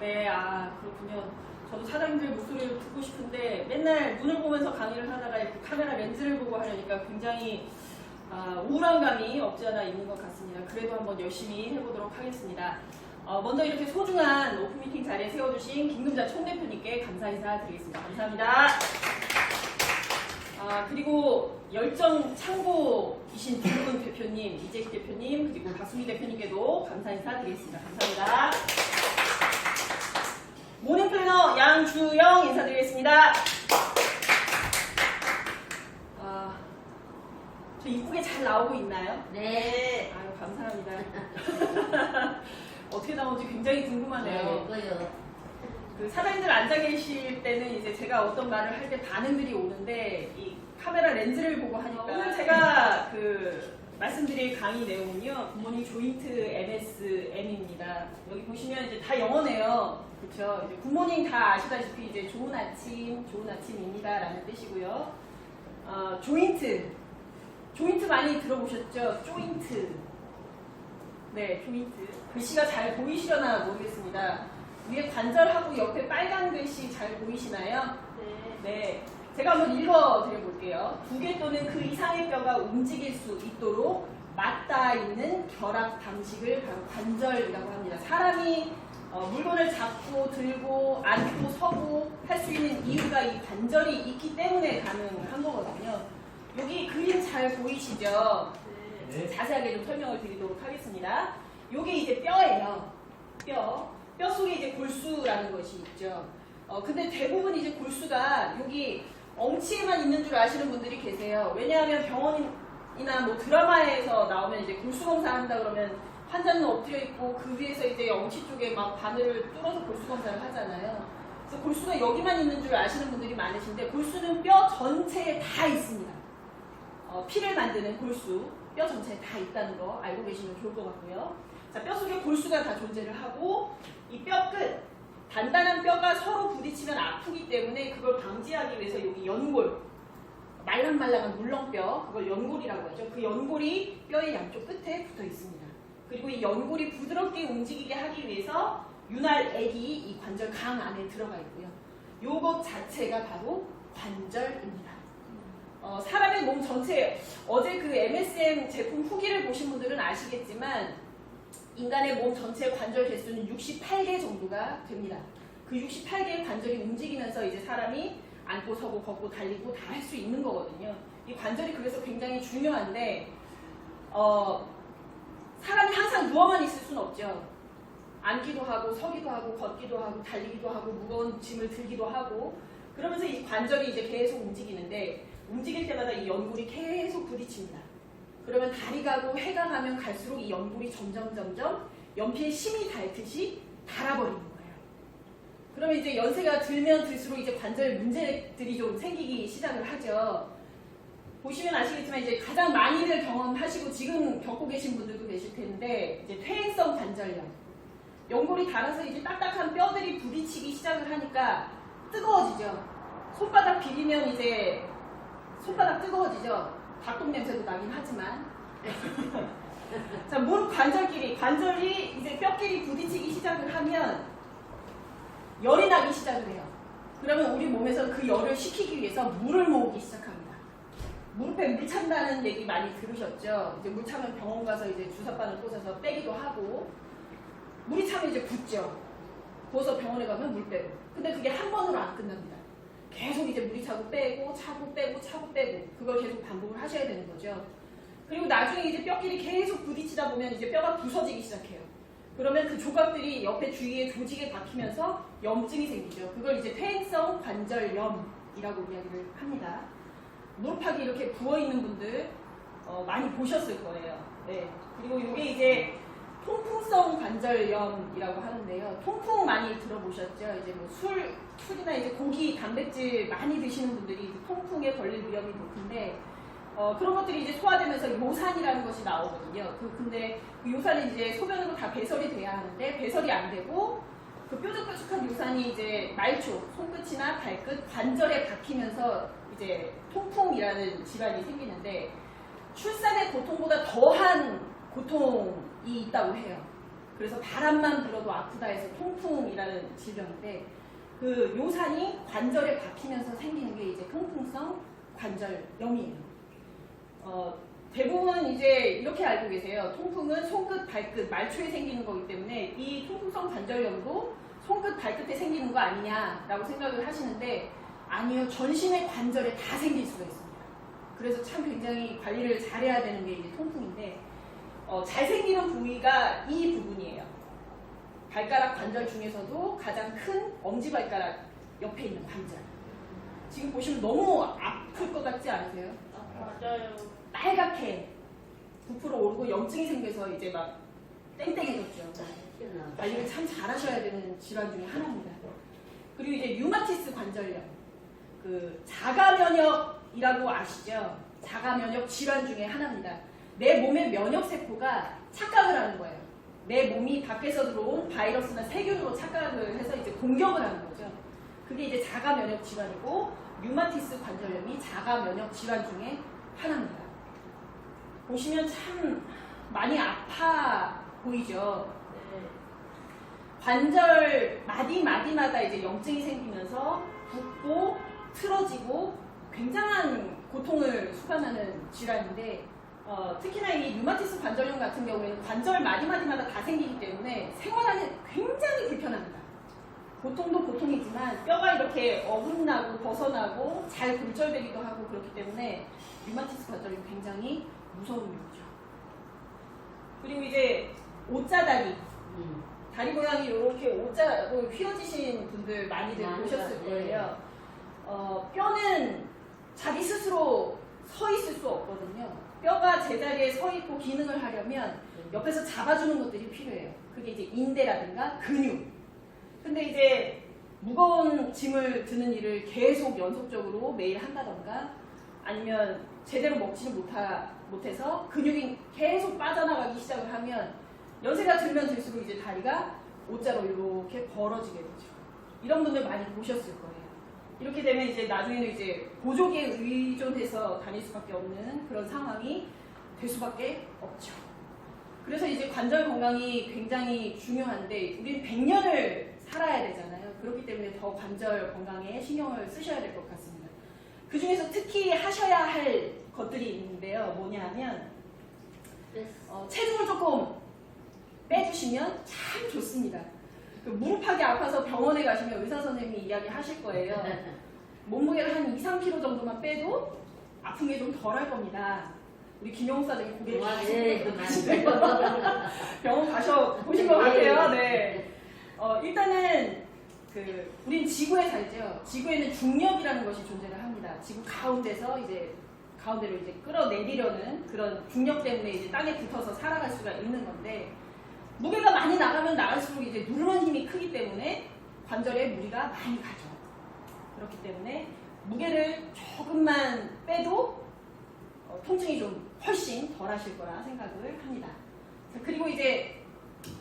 네, 그렇군요. 저도 사장님들 목소리를 듣고 싶은데 맨날 눈을 보면서 강의를 하다가 이렇게 카메라 렌즈를 보고 하려니까 굉장히 우울한 감이 없지 않아 있는 것 같습니다. 그래도 한번 열심히 해보도록 하겠습니다. 먼저 이렇게 소중한 오픈미팅 자리에 세워주신 김금자 총대표님께 감사 인사 드리겠습니다. 감사합니다. 그리고 열정 창고이신 두 분 대표님, 이재기 대표님, 그리고 박수미 대표님께도 감사 인사 드리겠습니다. 감사합니다. 모닝 플래너 양주영 인사드리겠습니다. 저 이쁘게 잘 나오고 있나요? 네. 아유, 감사합니다. 어떻게 나오는지 굉장히 궁금하네요. 예뻐요. 그 사장님들 앉아 계실 때는 이제 제가 어떤 말을 할 때 반응들이 오는데 이 카메라 렌즈를 보고 하니까 오늘 제가 말씀드릴 강의 내용은요, 굿모닝 조인트 MSM입니다. 여기 보시면 이제 다 영어네요. 그렇죠? 이제 굿모닝 다 아시다시피 이제 좋은 아침입니다라는 뜻이고요. 조인트 많이 들어보셨죠? 조인트. 네, 조인트. 글씨가 잘 보이시려나 모르겠습니다. 위에 관절하고 옆에 빨간 글씨 잘 보이시나요? 네. 제가 한번 읽어드려볼게요. 2개 또는 그 이상의 뼈가 움직일 수 있도록 맞닿아 있는 결합 방식을 바로 관절이라고 합니다. 사람이 물건을 잡고 들고 앉고 서고 할 수 있는 이유가 이 관절이 있기 때문에 가능한 거거든요. 여기 그림 잘 보이시죠? 네. 자세하게 좀 설명을 드리도록 하겠습니다. 이게 이제 뼈예요. 뼈 속에 이제 골수라는 것이 있죠. 근데 대부분 이제 골수가 여기 엉치에만 있는 줄 아시는 분들이 계세요. 왜냐하면 병원이나 뭐 드라마에서 나오면 이제 골수 검사 한다 그러면 환자는 엎드려 있고 그 위에서 이제 엉치 쪽에 막 바늘을 뚫어서 골수 검사를 하잖아요. 그래서 골수가 여기만 있는 줄 아시는 분들이 많으신데 골수는 뼈 전체에 다 있습니다. 피를 만드는 골수, 뼈 전체에 다 있다는 거 알고 계시면 좋을 것 같고요. 자, 뼈 속에 골수가 다 존재를 하고 이 뼈 끝, 단단한 뼈가 서로 부딪히면 아프기 때문에 그걸 방지하기 위해서 여기 연골, 말랑말랑한 물렁뼈, 그걸 연골이라고 하죠. 그 연골이 뼈의 양쪽 끝에 붙어 있습니다. 그리고 이 연골이 부드럽게 움직이게 하기 위해서 윤활액이 이 관절 강 안에 들어가 있고요. 요것 자체가 바로 관절입니다. 사람의 몸 전체, 어제 그 MSM 제품 후기를 보신 분들은 아시겠지만 인간의 몸 전체 관절 개수는 68개 정도가 됩니다. 그 68개의 관절이 움직이면서 이제 사람이 앉고 서고 걷고 달리고 다 할 수 있는 거거든요. 이 관절이 그래서 굉장히 중요한데 사람이 항상 누워만 있을 수는 없죠. 앉기도 하고 서기도 하고 걷기도 하고 달리기도 하고 무거운 짐을 들기도 하고 그러면서 이 관절이 이제 계속 움직이는데 움직일 때마다 이 연골이 계속 부딪힙니다. 그러면 달이 가고 해가 가면 갈수록 이 연골이 점점 연필에 심이 닳듯이 닳아버리는 거예요. 그러면 이제 연세가 들면 들수록 이제 관절 문제들이 좀 생기기 시작을 하죠. 보시면 아시겠지만 이제 가장 많이들 경험하시고 지금 겪고 계신 분들도 계실 텐데 이제 퇴행성 관절염. 연골이 닳아서 이제 딱딱한 뼈들이 부딪히기 시작을 하니까 뜨거워지죠. 손바닥 비비면 이제 손바닥 뜨거워지죠. 닭똥 냄새도 나긴 하지만. 자, 무릎 관절이 이제 뼈끼리 부딪히기 시작을 하면 열이 나기 시작을 해요. 그러면 우리 몸에서 그 열을 식히기 위해서 물을 모으기 시작합니다. 무릎에 물 찬다는 얘기 많이 들으셨죠? 이제 물 차면 병원 가서 이제 주사바늘 꽂아서 빼기도 하고 물이 차면 이제 붓죠. 부어서 병원에 가면 물 빼고. 근데 그게 한 번으로 안 끝납니다. 계속 이제 물이 차고 빼고 차고 빼고 그걸 계속 반복을 하셔야 되는 거죠. 그리고 나중에 이제 뼈끼리 계속 부딪히다 보면 이제 뼈가 부서지기 시작해요. 그러면 그 조각들이 옆에 주위에 조직에 박히면서 염증이 생기죠. 그걸 이제 퇴행성 관절염이라고 이야기를 합니다. 무릎팍이 이렇게 부어있는 분들 많이 보셨을 거예요. 네. 그리고 이게 이제 통풍성 관절염이라고 하는데요. 통풍 많이 들어보셨죠? 이제 뭐 술이나 이제 고기, 단백질 많이 드시는 분들이 통풍에 걸릴 위험이 높은데 그런 것들이 이제 소화되면서 요산이라는 것이 나오거든요. 근데 그 요산이 이제 소변으로 다 배설이 돼야 하는데 배설이 안 되고 그 뾰족뾰족한 요산이 이제 말초, 손끝이나 발끝, 관절에 박히면서 이제 통풍이라는 질환이 생기는데 출산의 고통보다 더한 고통이 있다고 해요. 그래서 바람만 불어도 아프다 해서 통풍이라는 질병인데 그 요산이 관절에 박히면서 생기는 게 이제 통풍성 관절염이에요. 대부분 이제 이렇게 알고 계세요. 통풍은 손끝, 발끝, 말초에 생기는 거기 때문에 이 통풍성 관절염도 손끝, 발끝에 생기는 거 아니냐라고 생각을 하시는데 아니요. 전신의 관절에 다 생길 수가 있습니다. 그래서 참 굉장히 관리를 잘해야 되는 게 이제 통풍인데 잘 생기는 부위가 이 부분이에요. 발가락 관절 중에서도 가장 큰 엄지발가락 옆에 있는 관절. 지금 보시면 너무 아플 것 같지 않으세요? 맞아요. 빨갛게 부풀어 오르고 염증이 생겨서 이제 막 땡땡해졌죠. 관리를 참 잘하셔야 되는 질환 중에 하나입니다. 그리고 이제 류마티스 관절염, 그 자가면역이라고 아시죠? 자가면역 질환 중에 하나입니다. 내 몸의 면역세포가 착각을 하는 거예요. 내 몸이 밖에서 들어온 바이러스나 세균으로 착각을 해서 이제 공격을 하는 거죠. 그게 이제 자가면역 질환이고 류마티스 관절염이 자가면역 질환 중에 하나입니다. 보시면 참 많이 아파 보이죠? 관절 마디마디마다 이제 염증이 생기면서 붓고 틀어지고 굉장한 고통을 수반하는 질환인데 특히나 이 류마티스 관절염 같은 경우에는 관절 마디마디마다 다 생기기 때문에 생활하는 굉장히 불편합니다. 고통도 고통이지만 뼈가 이렇게 어긋나고 벗어나고 잘 골절되기도 하고 그렇기 때문에 류마티스 관절염이 굉장히 무서운 병이죠. 그리고 이제 옷자다리, 다리 모양이 이렇게 O자로 휘어지신 분들 많이들 보셨을 거예요. 뼈는 자기 스스로 서 있을 수 없거든요. 뼈가 제자리에 서 있고 기능을 하려면 옆에서 잡아주는 것들이 필요해요. 그게 이제 인대라든가 근육. 근데 이제 무거운 짐을 드는 일을 계속 연속적으로 매일 한다던가 아니면 제대로 먹지를 못해서 근육이 계속 빠져나가기 시작을 하면 연세가 들면 들수록 이제 다리가 O자로 이렇게 벌어지게 되죠. 이런 분들 많이 보셨을 거예요. 이렇게 되면 이제 나중에는 이제 보조기에 의존해서 다닐 수밖에 없는 그런 상황이 될 수밖에 없죠. 그래서 이제 관절 건강이 굉장히 중요한데 우리는 100년을 살아야 되잖아요. 그렇기 때문에 더 관절 건강에 신경을 쓰셔야 될 것 같습니다. 그 중에서 특히 하셔야 할 것들이 있는데요. 뭐냐 하면 체중을 조금 빼주시면 참 좋습니다. 그 무릎하기 아파서 병원에 가시면 의사 선생님이 이야기 하실 거예요. 몸무게를 한 2, 3kg 정도만 빼도 아픈 게 좀 덜할 겁니다. 우리 김영우 사장님 고개를 계속 병원 가셔 보신 것 같아요. 네. 일단은 우린 지구에 살죠. 지구에는 중력이라는 것이 존재를 합니다. 지구 가운데로 이제 끌어내리려는 그런 중력 때문에 이제 땅에 붙어서 살아갈 수가 있는 건데 무게가 많이 나가면 나갈수록 이제 누르는 힘이 크기 때문에 관절에 무리가 많이 가죠. 그렇기 때문에 무게를 조금만 빼도 통증이 좀 훨씬 덜 하실 거라 생각을 합니다. 자, 그리고 이제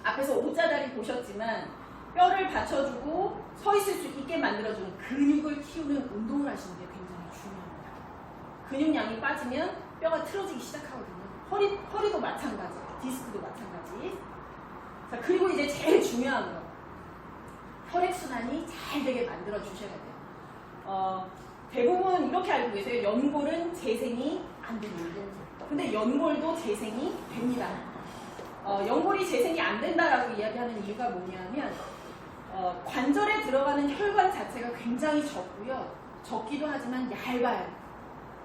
앞에서 O자다리 보셨지만 뼈를 받쳐주고 서 있을 수 있게 만들어주는 근육을 키우는 운동을 하시는 게 굉장히 중요합니다. 근육량이 빠지면 뼈가 틀어지기 시작하거든요. 허리도 마찬가지, 디스크도 마찬가지. 자, 그리고 이제 제일 중요한 거. 혈액순환이 잘 되게 만들어 주셔야 돼요. 대부분 이렇게 알고 계세요. 연골은 재생이 안 됩니다. 근데 연골도 재생이 됩니다. 연골이 재생이 안 된다라고 이야기하는 이유가 뭐냐면 관절에 들어가는 혈관 자체가 굉장히 적고요. 적기도 하지만 얇아요.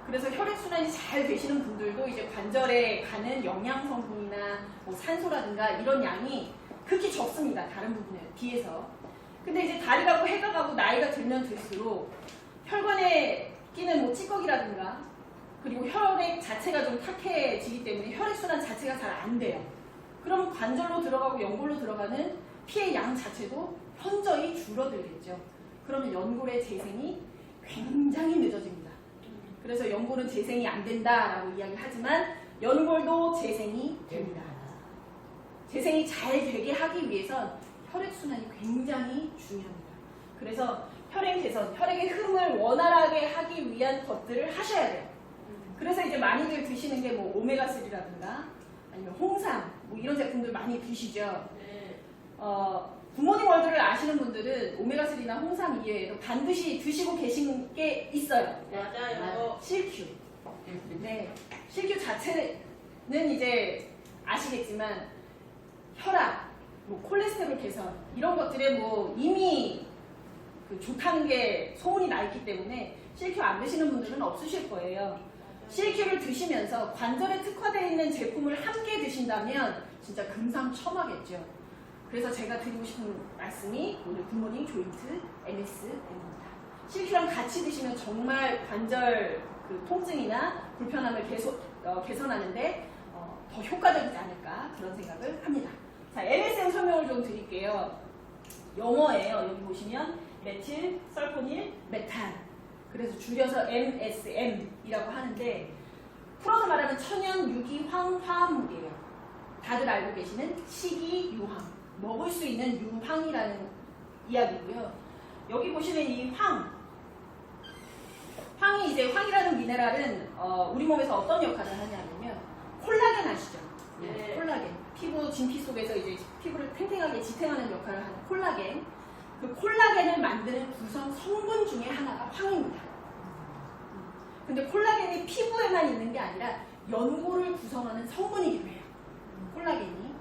그래서 혈액순환이 잘 되시는 분들도 이제 관절에 가는 영양성분이나 뭐 산소라든가 이런 양이 극히 적습니다. 다른 부분에 비해서. 근데 이제 다리가 가고 해가 가고 나이가 들면 들수록 혈관에 끼는 뭐 찌꺼기라든가 그리고 혈액 자체가 좀 탁해지기 때문에 혈액순환 자체가 잘 안 돼요. 그럼 관절로 들어가고 연골로 들어가는 피의 양 자체도 현저히 줄어들겠죠. 그러면 연골의 재생이 굉장히 늦어집니다. 그래서 연골은 재생이 안 된다라고 이야기하지만 연골도 재생이 됩니다. 재생이 잘 되게 하기 위해선 혈액순환이 굉장히 중요합니다. 그래서 혈액 개선, 혈액의 흐름을 원활하게 하기 위한 것들을 하셔야 돼요. 그래서 이제 많이들 드시는 게 뭐 오메가3라든가 아니면 홍삼 뭐 이런 제품들 많이 드시죠. 굿모닝 월드를 아시는 분들은 오메가3나 홍삼 이외에도 반드시 드시고 계신 게 있어요. 맞아요. 실큐. 네, 실큐 자체는 이제 아시겠지만 혈압, 뭐 콜레스테롤 개선 이런 것들에 뭐 이미 그 좋다는 게 소문이 나 있기 때문에 실큐 안 드시는 분들은 없으실 거예요. 실큐를 드시면서 관절에 특화되어 있는 제품을 함께 드신다면 진짜 금상첨화겠죠. 그래서 제가 드리고 싶은 말씀이 오늘 굿모닝 조인트 MSM입니다. 실큐랑 같이 드시면 정말 관절 그 통증이나 불편함을 개선하는데 더 효과적이지 않을까 그런 생각을 합니다. 자, MSM 설명을 좀 드릴게요. 영어예요. 여기 보시면 메틸, 설포닐, 메탄. 그래서 줄여서 MSM이라고 하는데 풀어서 말하면 천연 유기황 화합물이에요. 다들 알고 계시는 식이유황, 먹을 수 있는 유황이라는 이야기고요. 여기 보시면 이 황이 이제 황이라는 미네랄은 우리 몸에서 어떤 역할을 하냐면요. 콜라겐 아시죠? 네. 콜라겐. 피부 진피 속에서 이제 피부를 탱탱하게 지탱하는 역할을 하는 콜라겐. 그 콜라겐을 만드는 구성 성분 중에 하나가 황입니다. 근데 콜라겐이 피부에만 있는 게 아니라 연골을 구성하는 성분이기도 해요. 콜라겐이.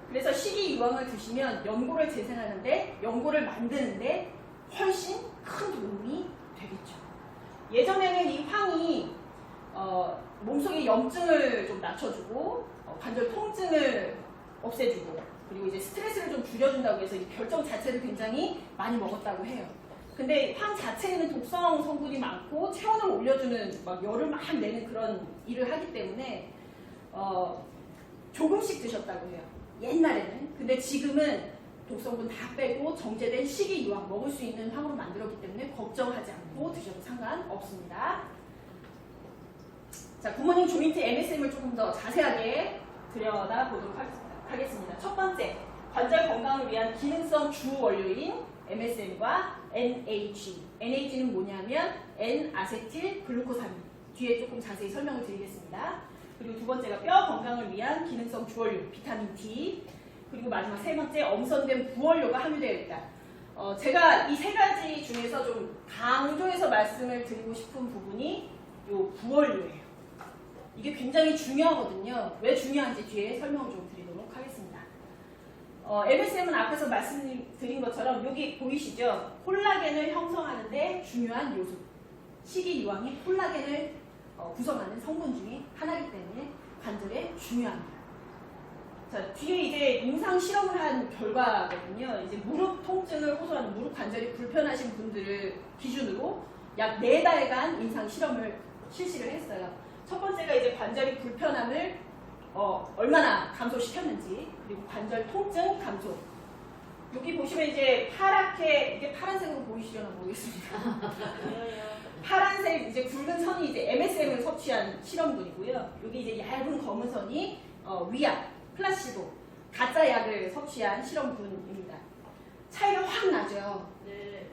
그래서 식이유황을 드시면 연골을 재생하는데 연골을 만드는데 훨씬 큰 도움이 되겠죠. 예전에는 이 황이 몸속의 염증을 좀 낮춰주고 관절 통증을 없애주고 그리고 이제 스트레스를 좀 줄여준다고 해서 이 결정 자체를 굉장히 많이 먹었다고 해요. 근데 황 자체에는 독성 성분이 많고 체온을 올려주는 막 열을 막 내는 그런 일을 하기 때문에 조금씩 드셨다고 해요. 옛날에는. 근데 지금은 독성분 다 빼고 정제된 식이유황 먹을 수 있는 황으로 만들었기 때문에 걱정하지 않고 드셔도 상관없습니다. 자, 굿모닝 조인트 MSM을 조금 더 자세하게 들여다보도록 하겠습니다. 첫 번째, 관절 건강을 위한 기능성 주 원료인 MSM과 NAG. NAG는 뭐냐면 N-아세틸 글루코사민. 뒤에 조금 자세히 설명을 드리겠습니다. 그리고 두 번째가 뼈 건강을 위한 기능성 주원료 비타민 D. 그리고 마지막 세 번째 엄선된 부원료가 함유되어 있다. 제가 이 세 가지 중에서 좀 강조해서 말씀을 드리고 싶은 부분이 이 부원료예요. 이게 굉장히 중요하거든요. 왜 중요한지 뒤에 설명을 좀 드리도록 하겠습니다. MSM은 앞에서 말씀드린 것처럼 여기 보이시죠? 콜라겐을 형성하는데 중요한 요소. 식이유황이 콜라겐을 구성하는 성분 중에 하나이기 때문에 관절에 중요합니다. 자, 뒤에 이제 임상 실험을 한 결과거든요. 이제 무릎 통증을 호소하는 무릎 관절이 불편하신 분들을 기준으로 약 4달간 임상 실험을 실시를 했어요. 첫 번째가 이제 관절이 불편함을 얼마나 감소시켰는지, 그리고 관절 통증 감소. 여기 보시면 이제 파랗게, 이게 파란색으로 보이시려나 모르겠습니다. 파란색 이제 굵은 선이 이제 MSM을 섭취한 실험군이고요. 여기 이제 얇은 검은 선이 위약, 플라시보, 가짜 약을 섭취한 실험군입니다. 차이가 확 나죠. 네.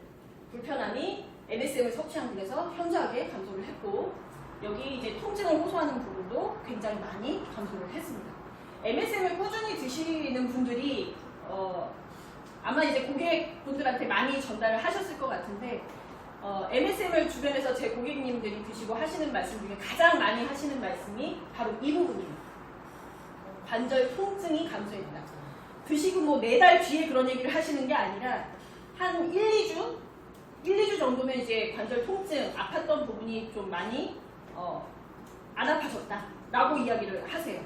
불편함이 MSM을 섭취한 분에서 현저하게 감소를 했고, 여기 이제 통증을 호소하는 부분도 굉장히 많이 감소를 했습니다. MSM을 꾸준히 드시는 분들이 아마 이제 고객분들한테 많이 전달을 하셨을 것 같은데, MSM을 주변에서 제 고객님들이 드시고 하시는 말씀 중에 가장 많이 하시는 말씀이 바로 이 부분이에요. 관절 통증이 감소했다. 드시고 뭐 4달 뒤에 그런 얘기를 하시는 게 아니라 한 1, 2주 정도면 이제 관절 통증, 아팠던 부분이 좀 많이 안 아파졌다 라고 이야기를 하세요.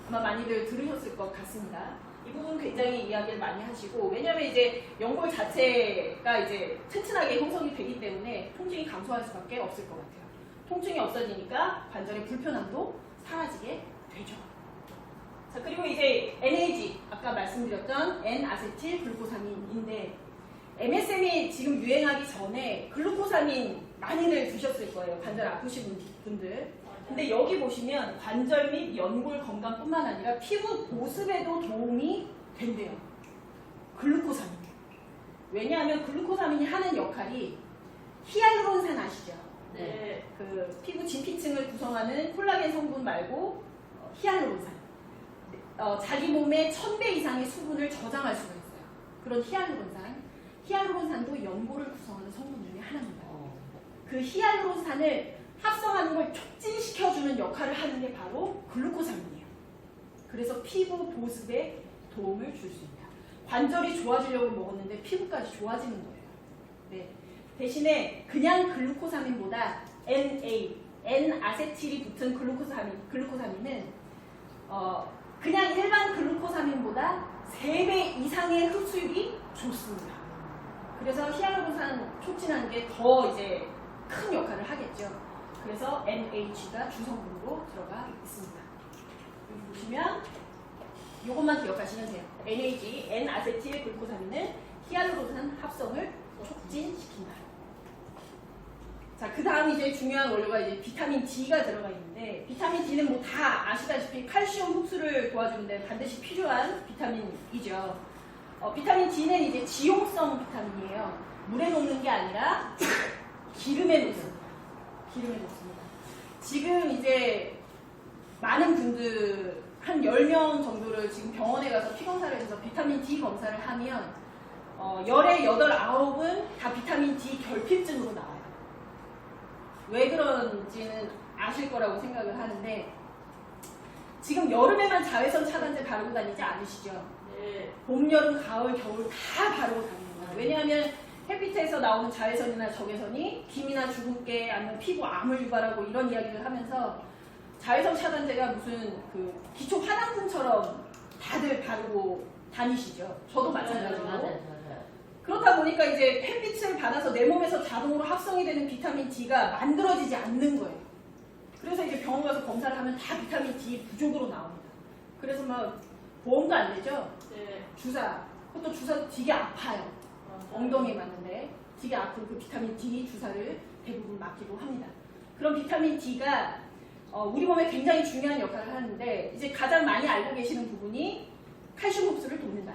아마 많이들 들으셨을 것 같습니다. 이 부분 굉장히 이야기를 많이 하시고, 왜냐하면 이제 연골 자체가 이제 튼튼하게 형성이 되기 때문에 통증이 감소할 수밖에 없을 것 같아요. 통증이 없어지니까 관절의 불편함도 사라지게 되죠. 자, 그리고 이제 NAG, 아까 말씀드렸던 N-아세틸 글루코사민인데, MSM이 지금 유행하기 전에 글루코사민 많이들 드셨을 거예요. 관절 아프신 분들. 근데 여기 보시면 관절 및 연골 건강뿐만 아니라 피부 보습에도 도움이 된대요. 글루코사민. 왜냐하면 글루코사민이 하는 역할이 히알루론산 아시죠? 네. 그 피부 진피층을 구성하는 콜라겐 성분 말고 히알루론산. 자기 몸의 1000배 이상의 수분을 저장할 수가 있어요. 그런 히알루론산도 연고를 구성하는 성분 중에 하나입니다. 그 히알루론산을 합성하는 걸 촉진시켜주는 역할을 하는 게 바로 글루코사민이에요. 그래서 피부 보습에 도움을 줄 수 있다. 관절이 좋아지려고 먹었는데 피부까지 좋아지는 거예요. 네. 대신에 그냥 글루코사민보다 N-아세틸이 붙은 글루코사민은 그냥 일반 글루코사민보다 3배 이상의 흡수율이 좋습니다. 그래서 히알루론산 촉진하는 게 더 이제 큰 역할을 하겠죠. 그래서 NH가 주성분으로 들어가 있습니다. 여기 보시면 이것만 기억하시면 돼요. NH, N-아세틸 글루코사민은 히알루론산 합성을 촉진시킨다. 자, 그 다음 이제 중요한 원료가 이제 비타민 D가 들어가 있는데, 비타민 D는 뭐 다 아시다시피 칼슘 흡수를 도와주는데 반드시 필요한 비타민이죠. 비타민 D는 이제 지용성 비타민이에요. 물에 녹는 게 아니라 기름에 녹습니다. 기름에 녹습니다. 지금 이제 많은 분들 한 10명 정도를 지금 병원에 가서 피검사를 해서 비타민 D 검사를 하면 10에 8, 9은 다 비타민 D 결핍증으로 나와요. 왜 그런지는 아실 거라고 생각을 하는데, 지금 여름에만 자외선 차단제 바르고 다니지 않으시죠? 네. 봄, 여름, 가을, 겨울 다 바르고 다니는 거예요. 왜냐하면 햇빛에서 나오는 자외선이나 적외선이 김이나 주근깨 아니면 피부 암을 유발하고 이런 이야기를 하면서 자외선 차단제가 무슨 그 기초 화장품처럼 다들 바르고 다니시죠. 저도 마찬가지고. 맞아요. 그렇다 보니까 이제 햇빛을 받아서 내 몸에서 자동으로 합성이 되는 비타민 D가 만들어지지 않는 거예요. 그래서 이제 병원 가서 검사를 하면 다 비타민 D 부족으로 나옵니다. 그래서 막 보험도 안 되죠. 네. 주사, 그것도 주사 되게 아파요. 엉덩이에 맞는데 되게 아픈 그 비타민 D 주사를 대부분 맞기도 합니다. 그런 비타민 D가 우리 몸에 굉장히 중요한 역할을 하는데, 이제 가장 많이 알고 계시는 부분이 칼슘 흡수를 돕는다.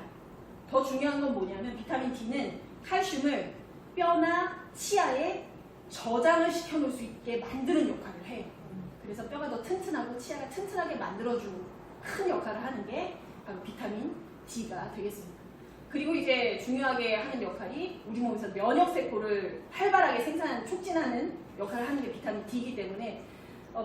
더 중요한 건 뭐냐면 비타민 D는 칼슘을 뼈나 치아에 저장을 시켜놓을 수 있게 만드는 역할을 해요. 그래서 뼈가 더 튼튼하고 치아가 튼튼하게 만들어주는 큰 역할을 하는 게 바로 비타민 D가 되겠습니다. 그리고 이제 중요하게 하는 역할이 우리 몸에서 면역세포를 활발하게 촉진하는 역할을 하는 게 비타민 D이기 때문에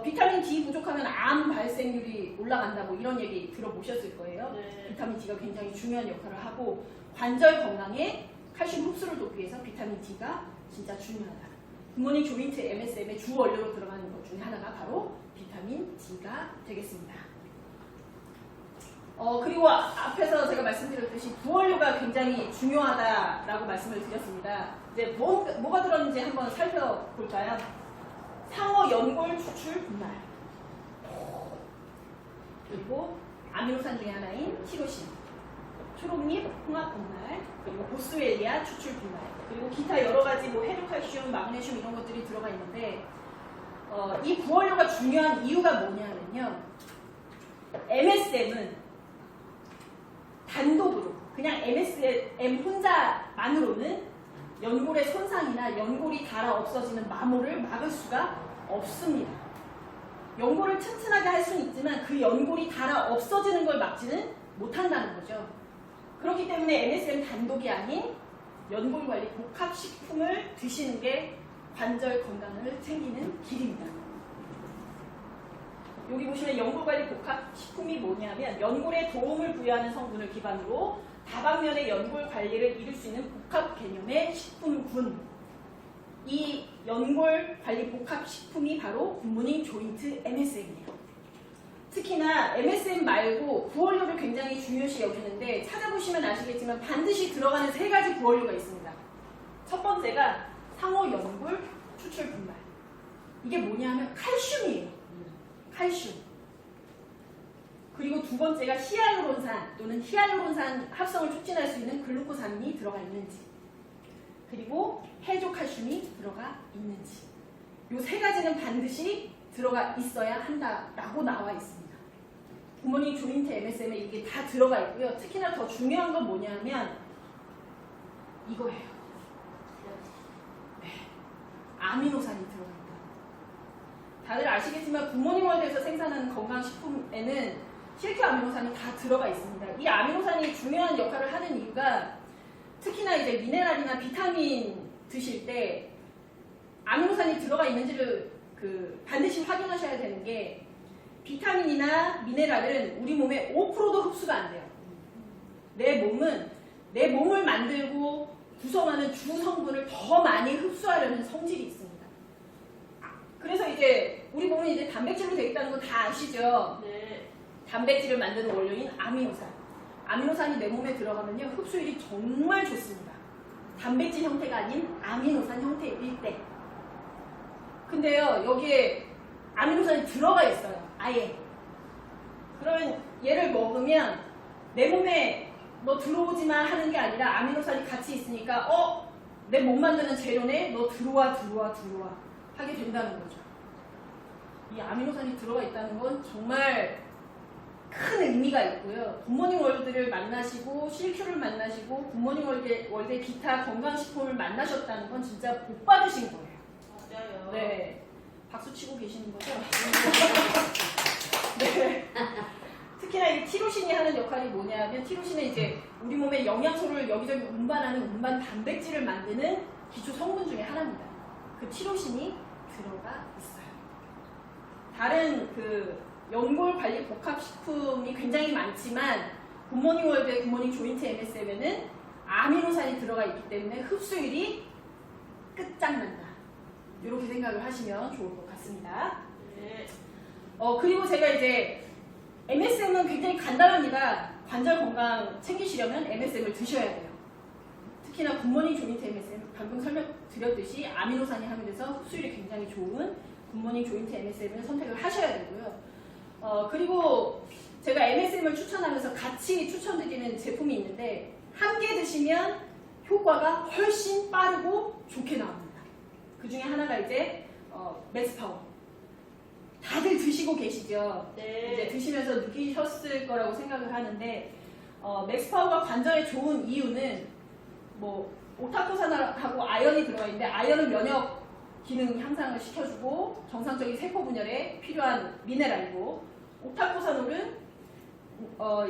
비타민 D 부족하면 암 발생률이 올라간다 뭐 이런 얘기 들어보셨을 거예요. 네. 비타민 D가 굉장히 중요한 역할을 하고, 관절 건강에 칼슘 흡수를 돕기 위해서 비타민 D가 진짜 중요하다. 굿모닝 조인트 MSM의 주 원료로 들어가는 것 중에 하나가 바로 비타민 D가 되겠습니다. 그리고 앞에서 제가 말씀드렸듯이 부원료가 굉장히 중요하다라고 말씀을 드렸습니다. 이제 뭐가 들었는지 한번 살펴볼까요? 상어 연골 추출 분말, 그리고 아미노산 중에 하나인 티로신, 초록잎 홍합 분말, 그리고 보스웰리아 추출 분말, 그리고 기타 여러 가지 뭐 헤르칼슘, 마그네슘 이런 것들이 들어가 있는데, 이 부원료가 중요한 이유가 뭐냐면요, MSM은 단독으로 그냥 MSM 혼자만으로는 연골의 손상이나 연골이 닳아 없어지는 마모를 막을 수가 없습니다. 연골을 튼튼하게 할 수는 있지만 그 연골이 닳아 없어지는 걸 막지는 못한다는 거죠. 그렇기 때문에 MSM 단독이 아닌 연골관리 복합식품을 드시는 게 관절 건강을 챙기는 길입니다. 여기 보시면 연골관리 복합식품이 뭐냐면 연골에 도움을 부여하는 성분을 기반으로 다방면의 연골 관리를 이룰 수 있는 복합 개념의 식품군. 이 연골 관리 복합식품이 바로 굿모닝 조인트 MSM이에요. 특히나 MSM 말고 부원료를 굉장히 중요시 여기는데, 찾아보시면 아시겠지만 반드시 들어가는 3가지 부원료가 있습니다. 첫 번째가 상어 연골 추출 분말. 이게 뭐냐면 칼슘이에요. 칼슘. 그리고 두 번째가 히알루론산 또는 히알루론산 합성을 촉진할 수 있는 글루코사민이 들어가 있는지, 그리고 해조칼슘이 들어가 있는지, 이 3가지는 반드시 들어가 있어야 한다라고 나와 있습니다. 굿모닝 조인트 MSM에 이게 다 들어가 있고요. 특히나 더 중요한 건 뭐냐면 이거예요. 네, 아미노산이 들어가 있다. 다들 아시겠지만 굿모닝월드에서 생산하는 건강식품에는 실큐 아미노산이 다 들어가 있습니다. 이 아미노산이 중요한 역할을 하는 이유가 특히나 이제 미네랄이나 비타민 드실 때 아미노산이 들어가 있는지를 반드시 확인하셔야 되는 게 비타민이나 미네랄은 우리 몸에 5%도 흡수가 안 돼요. 내 몸은 내 몸을 만들고 구성하는 주 성분을 더 많이 흡수하려는 성질이 있습니다. 그래서 이제 우리 몸은 이제 단백질로 되어 있다는 거 다 아시죠? 네. 단백질을 만드는 원료인 아미노산. 아미노산이 내 몸에 들어가면요 흡수율이 정말 좋습니다. 단백질 형태가 아닌 아미노산 형태일 때. 근데요 여기에 아미노산이 들어가 있어요. 아예. 그러면 얘를 먹으면 내 몸에 너 들어오지마 하는 게 아니라 아미노산이 같이 있으니까 내 몸 만드는 재료네 너 들어와 하게 된다는 거죠. 이 아미노산이 들어가 있다는 건 정말 큰 의미가 있고요. 굿모닝 월드를 만나시고 실큐를 만나시고 굿모닝 월드의 기타 건강식품을 만나셨다는 건 진짜 복 받으신 거예요. 맞아요. 네. 박수 치고 계시는 거죠? 네. 특히나 이 티로신이 하는 역할이 뭐냐면 티로신은 이제 우리 몸의 영양소를 여기저기 운반하는 운반 단백질을 만드는 기초 성분 중에 하나입니다. 그 티로신이 들어가 있어요. 다른 연골 관리 복합식품이 굉장히 많지만 굿모닝 월드의 굿모닝 조인트 MSM에는 아미노산이 들어가 있기 때문에 흡수율이 끝장난다. 이렇게 생각을 하시면 좋을 것 같습니다. 네. 그리고 제가 이제 MSM은 굉장히 간단합니다. 관절 건강 챙기시려면 MSM을 드셔야 돼요. 특히나 굿모닝 조인트 MSM 방금 설명드렸듯이 아미노산이 함유돼서 흡수율이 굉장히 좋은 굿모닝 조인트 MSM을 선택을 하셔야 되고요. 그리고 제가 MSM을 추천하면서 같이 추천드리는 제품이 있는데 함께 드시면 효과가 훨씬 빠르고 좋게 나옵니다. 그 중에 하나가 이제 맥스파워. 다들 드시고 계시죠? 네. 이제 드시면서 느끼셨을 거라고 생각을 하는데 맥스파워가 관절에 좋은 이유는 뭐 옥타코산하고 아연이 들어가 있는데 아연은 면역 기능 향상을 시켜주고 정상적인 세포 분열에 필요한 미네랄이고 옥타코사놀은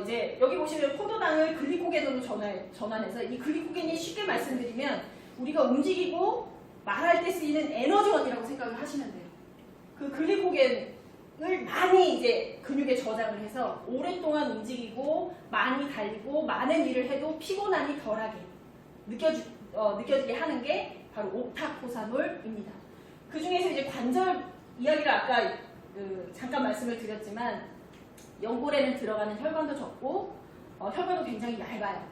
이제 여기 보시면 포도당을 글리코겐으로 전환해서 이 글리코겐이 쉽게 말씀드리면 우리가 움직이고 말할 때 쓰이는 에너지원이라고 생각을 하시면 돼요. 그 글리코겐을 많이 이제 근육에 저장을 해서 오랫동안 움직이고 많이 달리고 많은 일을 해도 피곤함이 덜하게 느껴지게 하는 게 바로 옥타코사놀입니다. 그 중에서 이제 관절 이야기를 아까 잠깐 말씀을 드렸지만 연골에는 들어가는 혈관도 적고 혈관도 굉장히 얇아요.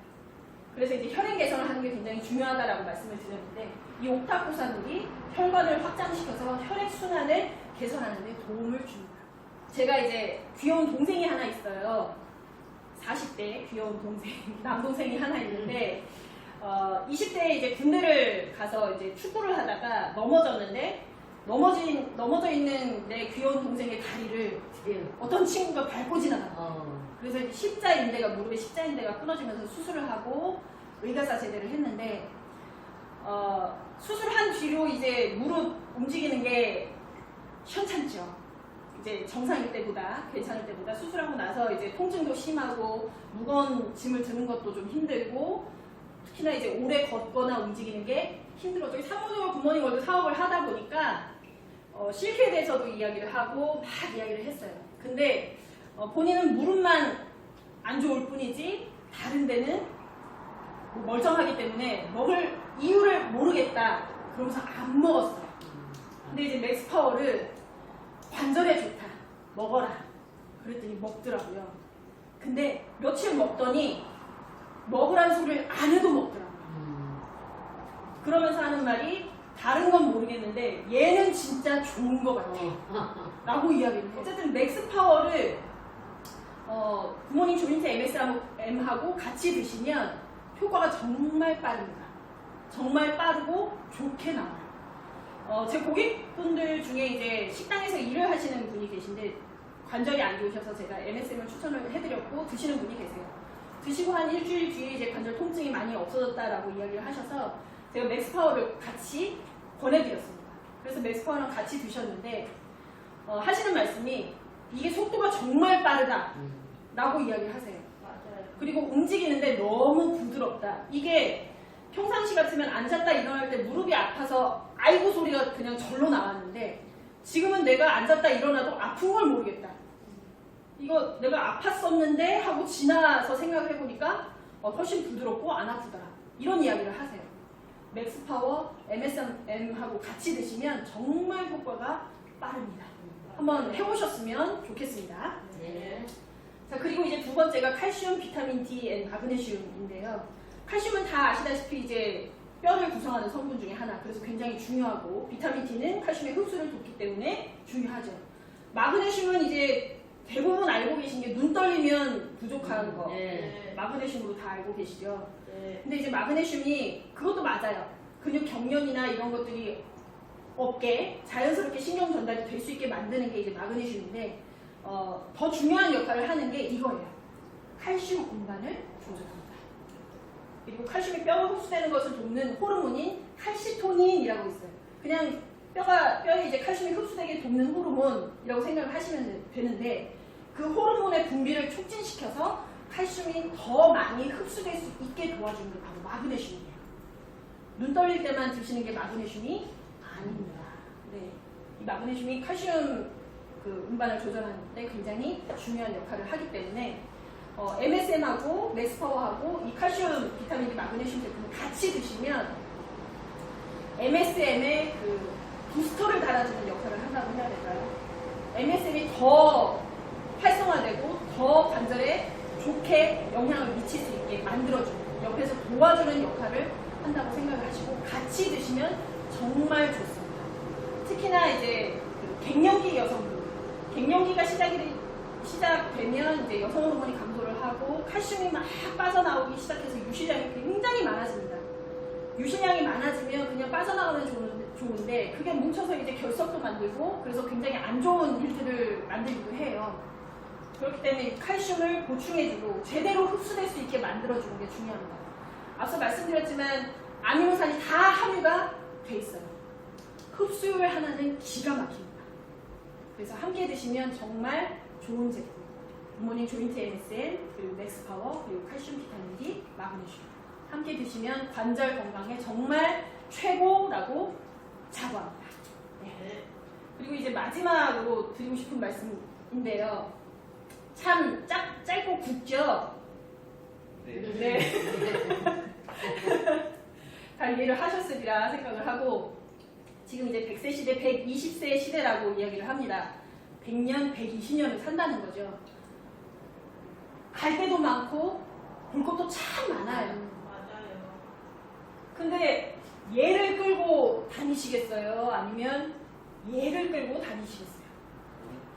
그래서 이제 혈행 개선을 하는 게 굉장히 중요하다라고 말씀을 드렸는데 이 옥타코사놀이 혈관을 확장시켜서 혈액 순환을 개선하는 데 도움을 줍니다. 제가 이제 귀여운 동생이 하나 있어요. 40대 귀여운 동생, 남동생이 하나 있는데 20대에 이제 군대를 가서 이제 축구를 하다가 넘어졌는데 넘어져 있는 내 귀여운 동생의 다리를 어떤 친구가 밟고 지나가요. 그래서 이제 십자인대가 무릎에 십자인대가 끊어지면서 수술을 하고 의가사 제대를 했는데 수술한 뒤로 이제 무릎 움직이는 게 현찮죠. 이제 정상일 때보다 괜찮을 때보다 수술하고 나서 이제 통증도 심하고 무거운 짐을 드는 것도 좀 힘들고 특히나 이제 오래 걷거나 움직이는 게 힘들어져. 상호적으로 굿모닝 월드 사업을 하다 보니까 실패에 대해서도 이야기를 하고 막 이야기를 했어요. 근데 본인은 무릎만 안 좋을 뿐이지 다른 데는 멀쩡하기 때문에 먹을 이유를 모르겠다. 그러면서 안 먹었어요. 근데 이제 맥스파워를 관절에 좋다. 먹어라. 그랬더니 먹더라고요. 근데 며칠 먹더니 먹으라는 소리를 안 해도 먹더라고요. 그러면서 하는 말이 다른 건 모르겠는데 얘는 진짜 좋은 것 같아 라고 이야기를 해요. 어쨌든 맥스파워를 굿모닝 조인트 MSM하고 같이 드시면 효과가 정말 빠릅니다. 정말 빠르고 좋게 나와요. 제 고객분들 중에 이제 식당에서 일을 하시는 분이 계신데 관절이 안 좋으셔서 제가 MSM을 추천을 해드렸고 드시는 분이 계세요. 드시고 한 일주일 뒤에 이제 관절 통증이 많이 없어졌다라고 이야기를 하셔서 제가 맥스파워를 같이 권해드렸습니다. 그래서 맥스파워랑 같이 드셨는데 하시는 말씀이 이게 속도가 정말 빠르다 라고 이야기를 하세요. 맞아요. 그리고 움직이는데 너무 부드럽다. 이게 평상시 같으면 앉았다 일어날 때 무릎이 아파서 아이고 소리가 그냥 절로 나왔는데 지금은 내가 앉았다 일어나도 아픈 걸 모르겠다. 이거 내가 아팠었는데 하고 지나서 생각을 해보니까 훨씬 부드럽고 안 아프더라. 이런 이야기를 하세요. 맥스파워, MSM하고 같이 드시면 정말 효과가 빠릅니다. 한번 해보셨으면 좋겠습니다. 네. 자, 그리고 이제 두 번째가 칼슘, 비타민 D, 앤 마그네슘인데요. 칼슘은 다 아시다시피 이제 뼈를 구성하는 성분 중에 하나, 그래서 굉장히 중요하고, 비타민 D는 칼슘의 흡수를 돕기 때문에 중요하죠. 마그네슘은 이제 대부분 알고 계신 게 눈 떨리면 부족한 거, 네. 마그네슘으로 다 알고 계시죠. 네. 근데 이제 마그네슘이 그것도 맞아요. 근육 경련이나 이런 것들이 없게 자연스럽게 신경 전달이 될 수 있게 만드는 게 이제 마그네슘인데 더 중요한 역할을 하는 게 이거예요. 칼슘 운반을 조절합니다. 그리고 칼슘이 뼈가 흡수되는 것을 돕는 호르몬인 칼시토닌이라고 있어요. 그냥 뼈에 이제 칼슘이 흡수되게 돕는 호르몬이라고 생각을 하시면 되는데 그 호르몬의 분비를 촉진시켜서 칼슘이 더 많이 흡수될 수 있게 도와주는 게 바로 마그네슘이에요. 눈 떨릴 때만 드시는 게 마그네슘이 아닙니다. 네, 이 마그네슘이 칼슘 운반을 조절하는 데 굉장히 중요한 역할을 하기 때문에 MSM하고 맥스파워하고 이 칼슘, 비타민 D, 마그네슘 제품을 같이 드시면 MSM의 부스터를 달아주는 역할을 한다고 해야 될까요? MSM이 더 활성화되고 더 관절에 좋게 영향을 미칠 수 있게 만들어주는, 옆에서 도와주는 역할을 한다고 생각을 하시고 같이 드시면 정말 좋습니다. 특히나 이제 갱년기 여성분, 갱년기가 시작되면 이제 여성 호르몬이 감소를 하고 칼슘이 막 빠져나오기 시작해서 유실량이 굉장히 많아집니다. 유실량이 많아지면 그냥 빠져나오면 좋은데 그게 뭉쳐서 이제 결석도 만들고 그래서 굉장히 안 좋은 일들을 만들기도 해요. 그렇기 때문에 칼슘을 보충해주고 제대로 흡수될 수 있게 만들어주는 게 중요합니다. 앞서 말씀드렸지만 아미노산이 다 함유가 돼 있어요. 흡수율 하나는 기가 막힙니다. 그래서 함께 드시면 정말 좋은 제품. 굿모닝 조인트 MSM, 그리고 맥스파워, 그리고 칼슘, 비타민 D, 마그네슘. 함께 드시면 관절 건강에 정말 최고라고 자부합니다. 네. 그리고 이제 마지막으로 드리고 싶은 말씀인데요. 참 짧고 굵죠? 네. 다 이해를 하셨으리라 생각을 하고 지금 이제 100세 시대, 120세 시대라고 이야기를 합니다. 100년, 120년을 산다는 거죠. 갈 데도 많고 볼 것도 참 많아요. 맞아요. 근데 얘를 끌고 다니시겠어요? 아니면 얘를 끌고 다니시겠어요?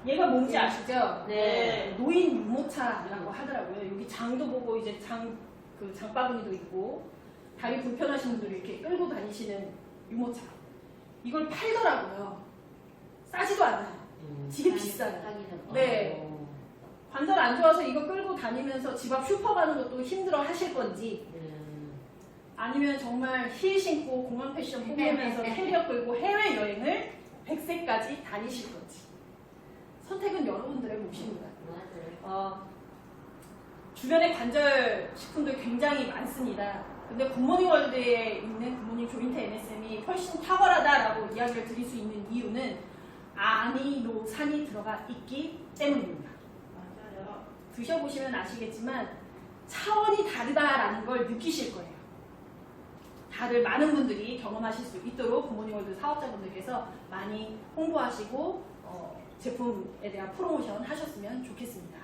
얘가 뭔지 아시죠? 네. 노인 유모차라고 하더라고요. 여기 장도 보고 이제 장바구니도 있고 다리 불편하신 분들이 이렇게 끌고 다니시는 유모차. 이걸 팔더라고요. 싸지도 않아요. 되게 비싸요. 네. 관절 안 좋아서 이거 끌고 다니면서 집 앞 슈퍼 가는 것도 힘들어 하실 건지 아니면 정말 힐 신고 공항 패션 뽐내면서 캐리어 끌고 해외여행을 100세까지 다니실 건지 선택은 여러분들의 몫입니다. 주변에 관절 식품들 굉장히 많습니다. 근데 굿모닝 월드에 있는 굿모닝 조인트 MSM이 훨씬 탁월하다라고 이야기를 드릴 수 있는 이유는 아미노산이 들어가 있기 때문입니다. 맞아요. 드셔보시면 아시겠지만 차원이 다르다라는 걸 느끼실 거예요. 다들 많은 분들이 경험하실 수 있도록 굿모닝 월드 사업자분들께서 많이 홍보하시고 제품에 대한 프로모션 하셨으면 좋겠습니다.